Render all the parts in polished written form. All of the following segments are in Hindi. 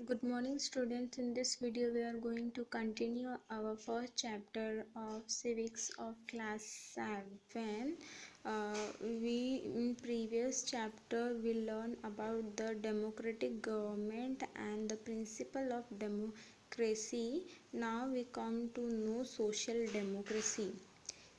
Good morning students. In this video we are going to continue our first chapter of civics of class 7. We in previous chapter we learn about the democratic government and the principle of democracy. Now we come to know social democracy.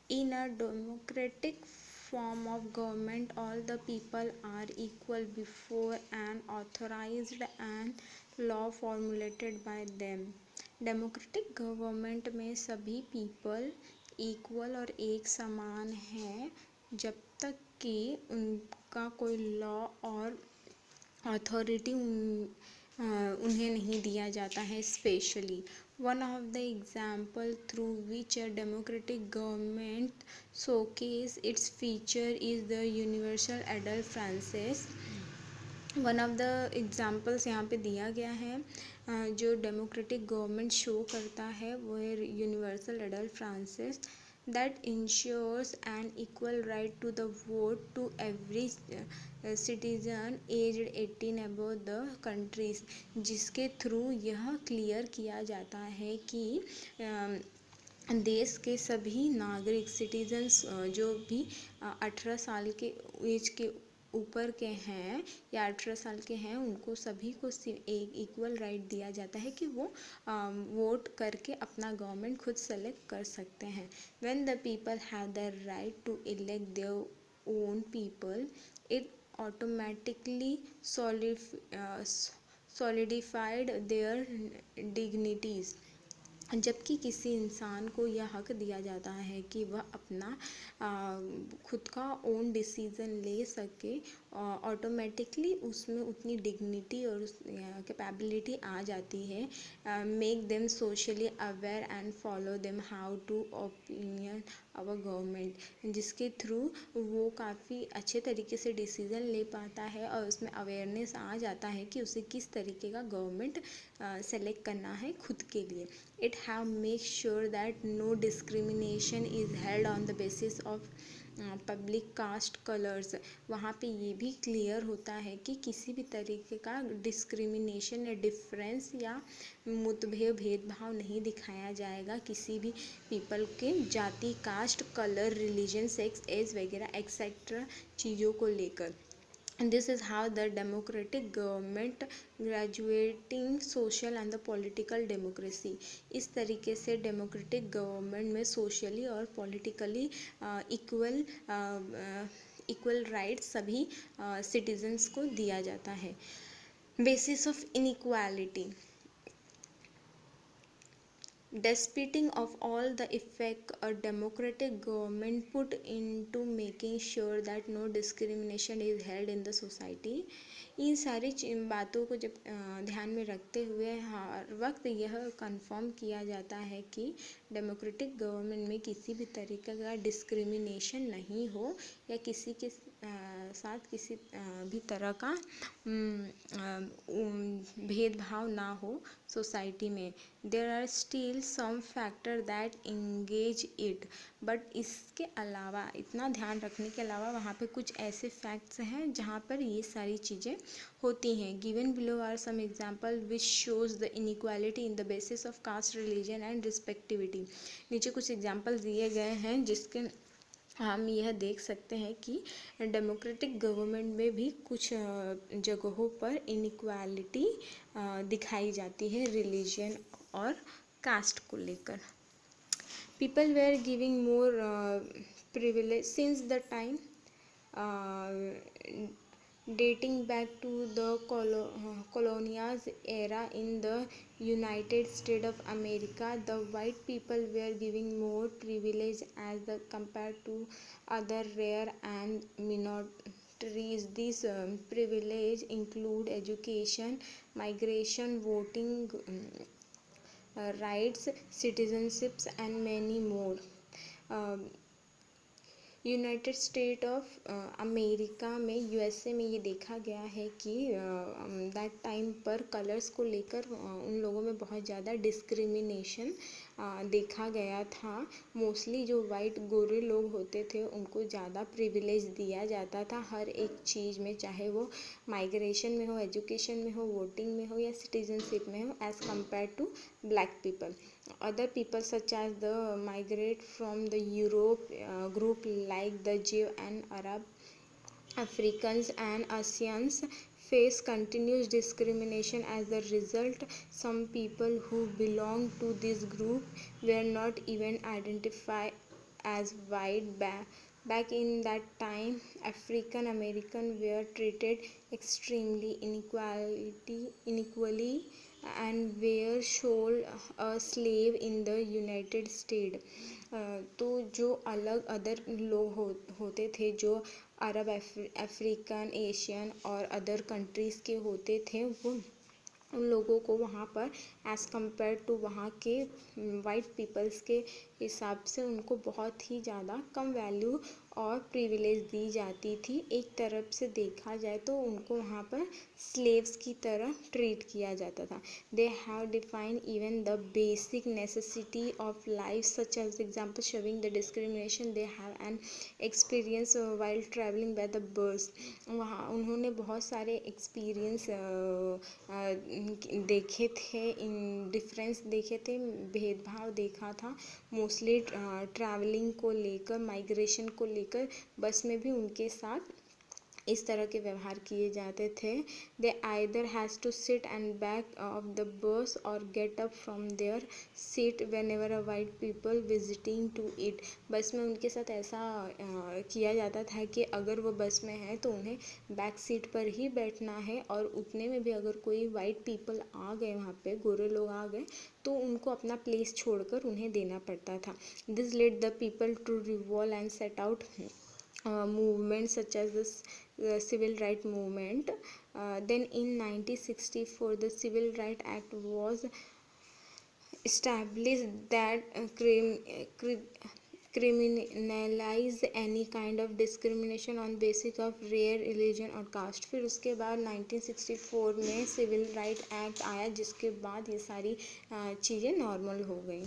In a democratic form of government, all the people are equal before an authorized and law formulated by them. Democratic government में सभी पीपल इक्वल और एक समान हैं जब तक कि उनका कोई लॉ और अथॉरिटी उन्हें नहीं दिया जाता है specially. One of the example through which a democratic government showcase its feature is the universal adult franchise. One of the examples यहाँ पे दिया गया है जो डेमोक्रेटिक गवर्नमेंट शो करता है वो है universal adult Francis that ensures an equal right to the vote to every citizen aged 18 above the countries, जिसके थ्रू यह क्लियर किया जाता है कि देश के सभी नागरिक सिटीजन्स जो भी 18 साल के एज के ऊपर के हैं या 18 साल के हैं उनको सभी को एक इक्वल राइट दिया जाता है कि वो वोट करके अपना गवर्नमेंट खुद सेलेक्ट कर सकते हैं. When the people have the right to elect their own people it automatically solidified their dignities. जबकि किसी इंसान को यह हक दिया जाता है कि वह अपना खुद का ओन डिसीज़न ले सके, ऑटोमेटिकली उसमें उतनी डिग्निटी और कैपेबिलिटी आ जाती है. Make them socially aware and follow them how to opinion our government, जिसके थ्रू वो काफ़ी अच्छे तरीके से डिसीज़न ले पाता है और उसमें अवेयरनेस आ जाता है कि उसे किस तरीके का गवर्नमेंट सेलेक्ट करना है खुद के लिए. It have make sure that no discrimination is held on the basis of public caste colours. वहाँ पे ये भी क्लियर होता है कि किसी भी तरीके का डिस्क्रिमिनेशन या डिफरेंस या मुठभेड़ भेदभाव नहीं दिखाया जाएगा किसी भी पीपल के जाति, caste, colour, religion, sex, age वगैरह एक्सेट्रा चीज़ों को लेकर. And this is how the democratic government graduating social and the political democracy. इस तरीके से डेमोक्रेटिक गवर्नमेंट में सोशली और पॉलिटिकली इक्वल राइट्स सभी सिटीजन्स को दिया जाता है. Basis of inequality. Despite of all the effect a democratic government put into making sure that no discrimination is held in the society. इन सारी बातों को जब ध्यान में रखते हुए हर वक्त यह कंफर्म किया जाता है कि डेमोक्रेटिक गवर्नमेंट में किसी भी तरीके का डिस्क्रिमिनेशन नहीं हो या किसी के साथ किसी भी तरह का भेदभाव ना हो सोसाइटी में. There are still some factor that engage it. But इसके अलावा, इतना ध्यान रखने के अलावा वहाँ पे कुछ ऐसे फैक्ट्स हैं जहाँ पर ये सारी चीज़ें होती हैं. Given below are some example which shows the inequality in the basis of caste, religion and respectivity. नीचे कुछ एग्जाम्पल दिए गए हैं जिसके हम यह देख सकते हैं कि डेमोक्रेटिक गवर्नमेंट में भी कुछ जगहों पर इनइक्वालिटी दिखाई जाती है रिलीजन और कास्ट को लेकर. People were giving more privilege since the time dating back to the colonial era in the United States of America. The white people were giving more privilege as the compared to other rare and minorities. These privilege include education, migration, voting rights, citizenships and many more. United state of America में, यूएसए में ये देखा गया है कि दैट टाइम पर कलर्स को लेकर उन लोगों में बहुत ज़्यादा डिस्क्रिमिनेशन देखा गया था। मोस्टली जो वाइट गोरे लोग होते थे उनको ज़्यादा प्रिविलेज दिया जाता था हर एक चीज़ में, चाहे वो माइग्रेशन में हो, एजुकेशन में हो, वोटिंग में हो या सिटीजनशिप में हो, as compare to black people. Other people such as the migrate from the Europe group like the Jew and Arab, Africans and Asians face continuous discrimination as a result. Some people who belong to this group were not even identified as white. Back in that time, African Americans were treated extremely inequally and were sold a slave in the United States. तो जो अलग अदर लोग होते थे, जो अरब, अफ्रीकन, एशियन और अदर कंट्रीज़ के होते थे, वो उन लोगों को वहाँ पर एज़ कम्पेयर टू वहाँ के वाइट पीपल्स के हिसाब से उनको बहुत ही ज़्यादा कम वैल्यू और प्रिविलेज दी जाती थी. एक तरफ से देखा जाए तो उनको वहाँ पर स्लेव्स की तरह ट्रीट किया जाता था. They have defined even the basic necessity of life such as example showing the discrimination they have an experience while travelling by the bus. वहाँ उन्होंने बहुत सारे एक्सपीरियंस देखे थे, डिफरेंस देखे थे, भेदभाव देखा था मोस्टली ट्रैवलिंग को लेकर, माइग्रेशन को लेकर. बस में भी उनके साथ इस तरह के व्यवहार किए जाते थे. They either has to sit and back of the bus और get up from their seat whenever a white people visiting to it. Bus में उनके साथ ऐसा किया जाता था कि अगर वो बस में है तो उन्हें बैक सीट पर ही बैठना है, और उतने में भी अगर कोई वाइट पीपल आ गए, वहाँ पे गोरे लोग आ गए, तो उनको अपना प्लेस छोड़कर उन्हें देना पड़ता था. This led the people to revolve and set out movements such as the civil right movement. Then in 1964 the Civil Right Act was established that criminalize any kind of discrimination on basis of race, religion और caste. फिर उसके बाद 1964 में सिविल राइट एक्ट आया, जिसके बाद ये सारी चीज़ें नॉर्मल हो गई.